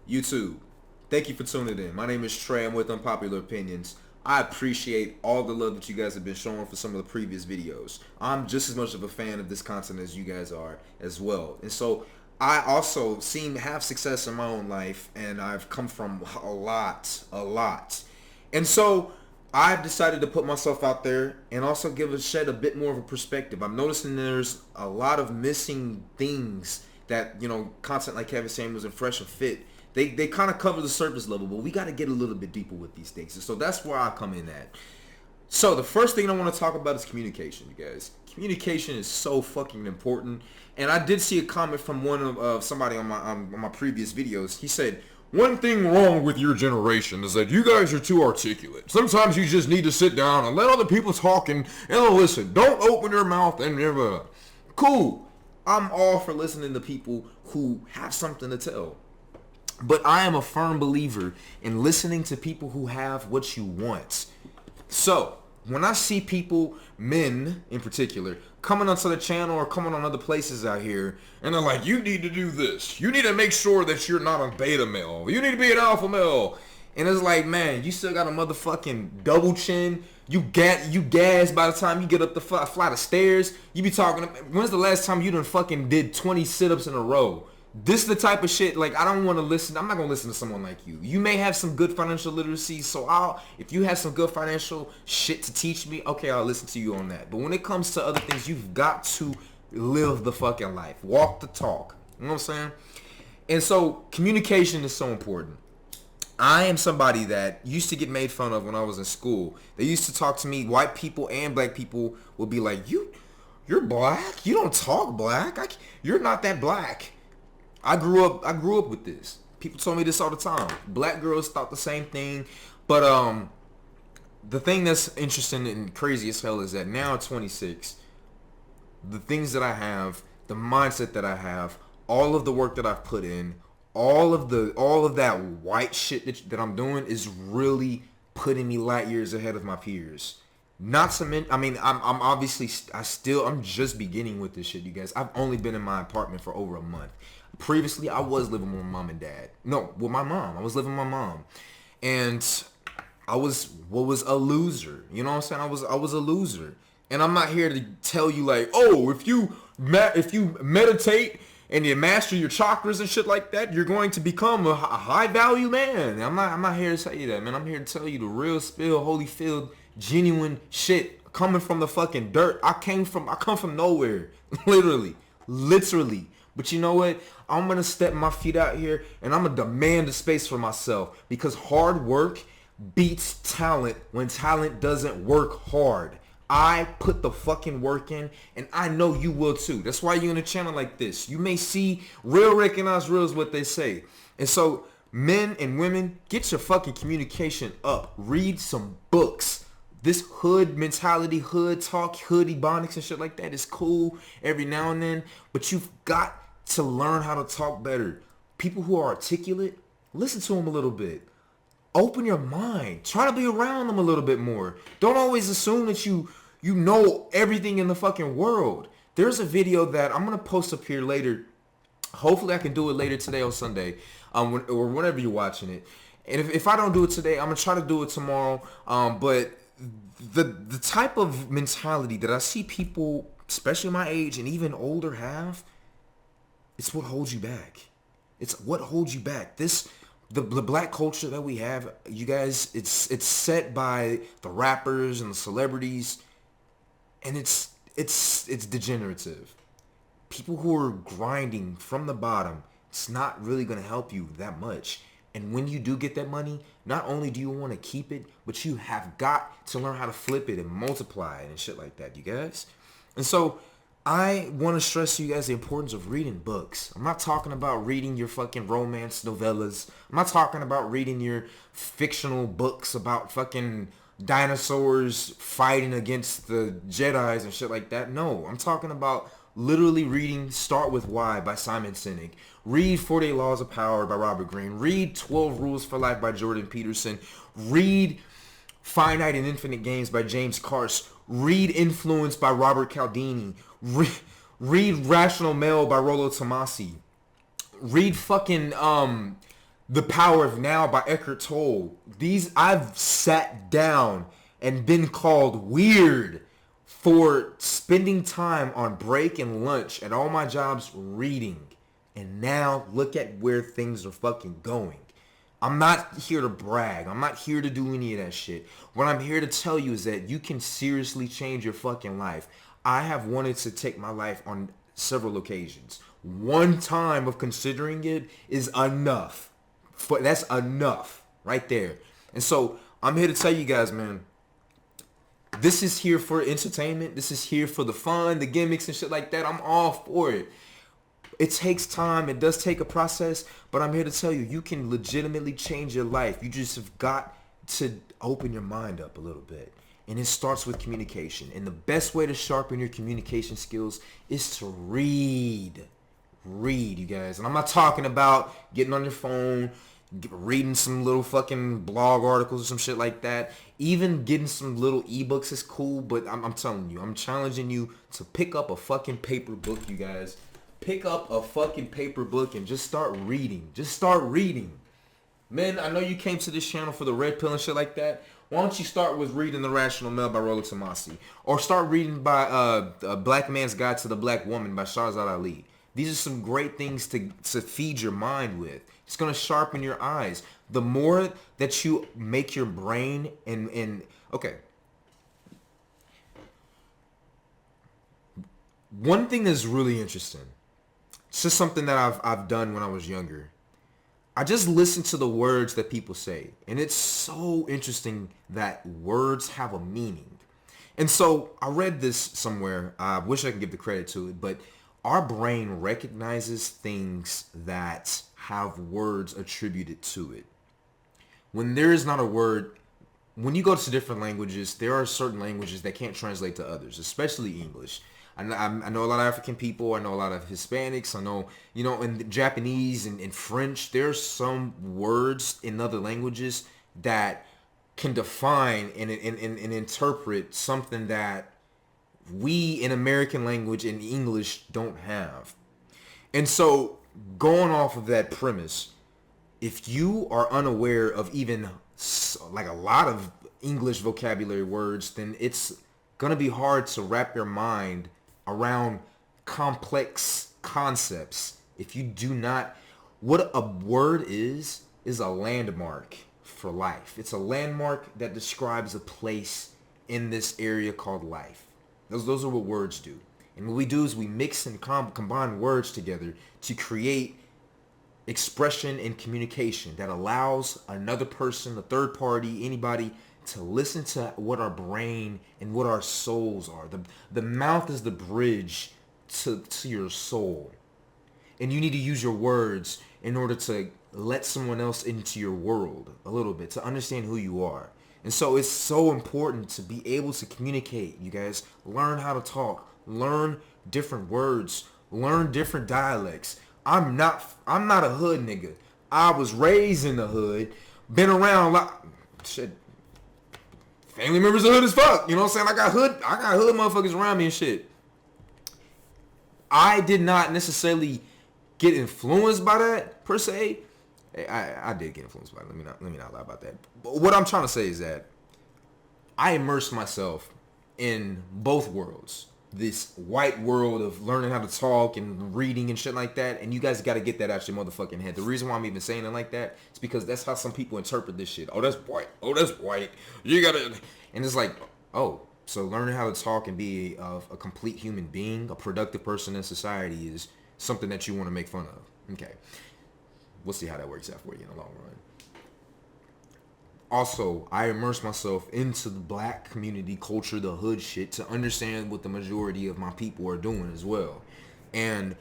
YouTube, thank you for tuning in. My name is Trey. I'm with Unpopular Opinions. I appreciate all the love that you guys have been showing for some of the previous videos. I'm just as much of a fan of this content as you guys are as well. And so I also seem to have success in my own life, and I've come from a lot. And so I've decided to put myself out there and also shed a bit more of a perspective. I'm noticing there's a lot of missing things that, content like Kevin Samuels and Fresh and Fit, they kind of cover the surface level, but we got to get a little bit deeper with these things. And so that's where I come in at. So the first thing I want to talk about is communication, you guys. Communication is so fucking important. And I did see a comment from one of somebody on my previous videos. He said, one thing wrong with your generation is that you guys are too articulate. Sometimes you just need to sit down and let other people talk and listen. Don't open your mouth and cool. I'm all for listening to people who have something to tell. But I am a firm believer in listening to people who have what you want. So, when I see people, men in particular, coming onto the channel or coming on other places out here, and they're like, you need to do this. You need to make sure that you're not a beta male. You need to be an alpha male. And it's like, man, you still got a motherfucking double chin. You gas by the time you get up the flight of stairs. You be talking, when's the last time you done fucking did 20 sit-ups in a row? This is the type of shit, like, I don't want to listen. I'm not going to listen to someone like you. You may have some good financial literacy, so if you have some good financial shit to teach me, okay, I'll listen to you on that. But when it comes to other things, you've got to live the fucking life. Walk the talk. You know what I'm saying? And so, communication is so important. I am somebody that used to get made fun of when I was in school. They used to talk to me, white people and black people would be like, you're black? You don't talk black? You're not that black. I grew up with this. People told me this all the time. Black girls thought the same thing. But the thing that's interesting and crazy as hell is that now at 26, the things that I have, the mindset that I have, all of the work that I've put in, all of that white shit that I'm doing is really putting me light years ahead of my peers. Not to mention, I'm obviously, I'm just beginning with this shit, you guys. I've only been in my apartment for over a month. Previously, I was living with my mom and dad. No, with my mom. I was living with my mom. And I was a loser. You know what I'm saying? I was a loser. And I'm not here to tell you like, oh, if you meditate and you master your chakras and shit like that, you're going to become a high value man. I'm not here to tell you that, man. I'm here to tell you the real spill, holy filled, genuine shit coming from the fucking dirt. I come from nowhere. Literally. But you know what? I'm going to step my feet out here and I'm going to demand a space for myself, because hard work beats talent when talent doesn't work hard. I put the fucking work in, and I know you will too. That's why you're in a channel like this. You may see real recognize real is what they say. And so men and women, get your fucking communication up. Read some books. This hood mentality, hood talk, hood ebonics and shit like that is cool every now and then, but you've got to learn how to talk better. People who are articulate, listen to them a little bit. Open your mind. Try to be around them a little bit more. Don't always assume that you know everything in the fucking world. There's a video that I'm going to post up here later. Hopefully I can do it later today or Sunday, or whenever you're watching it. And if I don't do it today, I'm going to try to do it tomorrow. But the type of mentality that I see people, especially my age and even older, have, it's what holds you back. It's what holds you back. The black culture that we have, you guys, it's set by the rappers and the celebrities, and it's degenerative. People who are grinding from the bottom, it's not really going to help you that much. And when you do get that money, not only do you want to keep it, but you have got to learn how to flip it and multiply it and shit like that, you guys. And so I want to stress to you guys the importance of reading books. I'm not talking about reading your fucking romance novellas. I'm not talking about reading your fictional books about fucking dinosaurs fighting against the Jedis and shit like that. No, I'm talking about literally reading Start With Why by Simon Sinek. Read 48 Laws of Power by Robert Greene. Read 12 Rules for Life by Jordan Peterson. Read Finite and Infinite Games by James Carse. Read Influence by Robert Cialdini. Read Rational Male by Rollo Tomasi. Read fucking The Power of Now by Eckhart Tolle. I've sat down and been called weird for spending time on break and lunch at all my jobs reading. And now look at where things are fucking going. I'm not here to brag. I'm not here to do any of that shit. What I'm here to tell you is that you can seriously change your fucking life. I have wanted to take my life on several occasions. One time of considering it is enough. That's enough right there. And so I'm here to tell you guys, man, this is here for entertainment. This is here for the fun, the gimmicks and shit like that. I'm all for it. It takes time. It does take a process, but I'm here to tell you, you can legitimately change your life. You just have got to open your mind up a little bit. And it starts with communication. And the best way to sharpen your communication skills is to read. Read, you guys. And I'm not talking about getting on your phone, reading some little fucking blog articles or some shit like that. Even getting some little ebooks is cool, but I'm telling you, I'm challenging you to pick up a fucking paper book, you guys. Pick up a fucking paper book and just start reading. Just start reading. Man, I know you came to this channel for the red pill and shit like that. Why don't you start with reading The Rational Male by Rollo Tomassi? Or start reading by A Black Man's Guide to the Black Woman by Shahzad Ali. These are some great things to feed your mind with. It's going to sharpen your eyes. The more that you make your brain and okay. One thing that's really interesting. It's just something that I've done when I was younger. I just listen to the words that people say. And it's so interesting that words have a meaning. And so I read this somewhere. I wish I could give the credit to it. But our brain recognizes things that have words attributed to it. When there is not a word, when you go to different languages, there are certain languages that can't translate to others, especially English. I know a lot of African people. I know a lot of Hispanics. I know, in Japanese and in French, there's some words in other languages that can define and interpret something that we in American language and English don't have. And so going off of that premise, if you are unaware of even like a lot of English vocabulary words, then it's going to be hard to wrap your mind around complex concepts. If you do not, what a word is a landmark for life. It's a landmark that describes a place in this area called life. Those are what words do. And what we do is we mix and combine words together to create expression and communication that allows another person, a third party, anybody to listen to what our brain and what our souls are. The mouth is the bridge to your soul. And you need to use your words in order to let someone else into your world a little bit, to understand who you are. And so it's so important to be able to communicate, you guys. Learn how to talk. Learn different words. Learn different dialects. I'm not a hood nigga. I was raised in the hood. Been around a lot. Shit. Family members are hood as fuck. You know what I'm saying? I got hood motherfuckers around me and shit. I did not necessarily get influenced by that per se. I did get influenced by it. Let me not lie about that. But what I'm trying to say is that I immersed myself in both worlds. This white world of learning how to talk and reading and shit like that. And you guys got to get that out your motherfucking head. The reason why I'm even saying it like that is because that's how some people interpret this shit. Oh, that's white. Oh, that's white. You got to... And it's like, oh, so learning how to talk and be a complete human being, a productive person in society is something that you want to make fun of. Okay. We'll see how that works out for you in the long run. Also, I immerse myself into the black community culture, the hood shit, to understand what the majority of my people are doing as well. And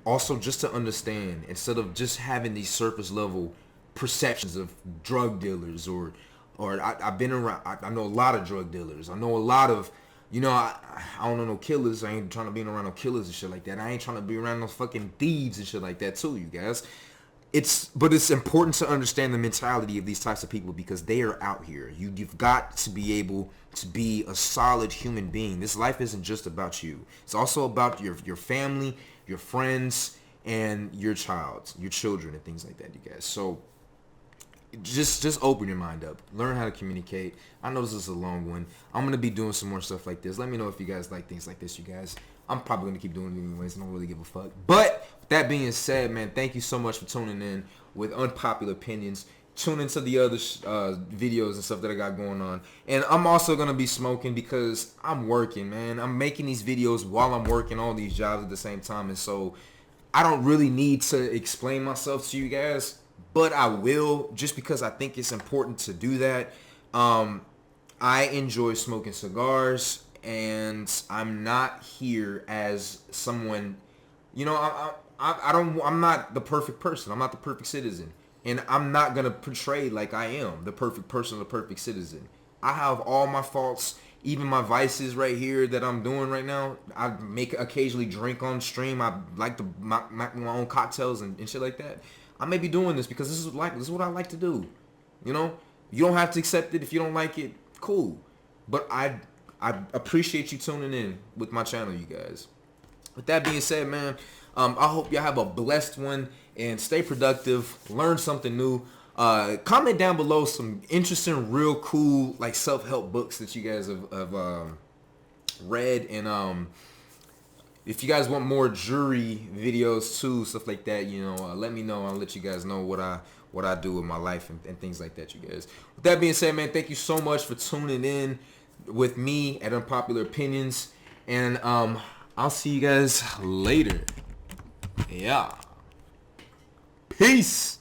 also just to understand, instead of just having these surface level perceptions of drug dealers or I've been around, I know a lot of drug dealers. I know a lot of, I don't know no killers. I ain't trying to be around no killers and shit like that. I ain't trying to be around no fucking thieves and shit like that too, you guys. But it's important to understand the mentality of these types of people because they are out here. You've got to be able to be a solid human being. This life isn't just about you. It's also about your family, your friends, and your children, and things like that, you guys. So just open your mind up. Learn how to communicate. I know this is a long one. I'm gonna be doing some more stuff like this. Let me know if you guys like things like this, you guys. I'm probably gonna keep doing it anyways. I don't really give a fuck. But with that being said, man, thank you so much for tuning in with Unpopular Opinions. Tune into the other videos and stuff that I got going on. And I'm also gonna be smoking because I'm working, man. I'm making these videos while I'm working all these jobs at the same time, and so I don't really need to explain myself to you guys, but I will, just because I think it's important to do that. I enjoy smoking cigars, and I'm not here as someone, you know, I'm not the perfect person. I'm not the perfect citizen, and I'm not gonna portray like I am the perfect person, the perfect citizen. I have all my faults, even my vices right here that I'm doing right now. I make occasionally drink on stream. I like to make my own cocktails and shit like that. I may be doing this because this is what I like to do. You know, you don't have to accept it if you don't like it. Cool, but I appreciate you tuning in with my channel, you guys. With that being said, man, I hope y'all have a blessed one and stay productive. Learn something new. Comment down below some interesting, real cool, like self-help books that you guys have read, and if you guys want more jury videos too, stuff like that, you know, let me know. I'll let you guys know what I do with my life and things like that, you guys. With that being said, man, thank you so much for tuning in with me at Unpopular Opinions, and I'll see you guys later. Yeah. Peace.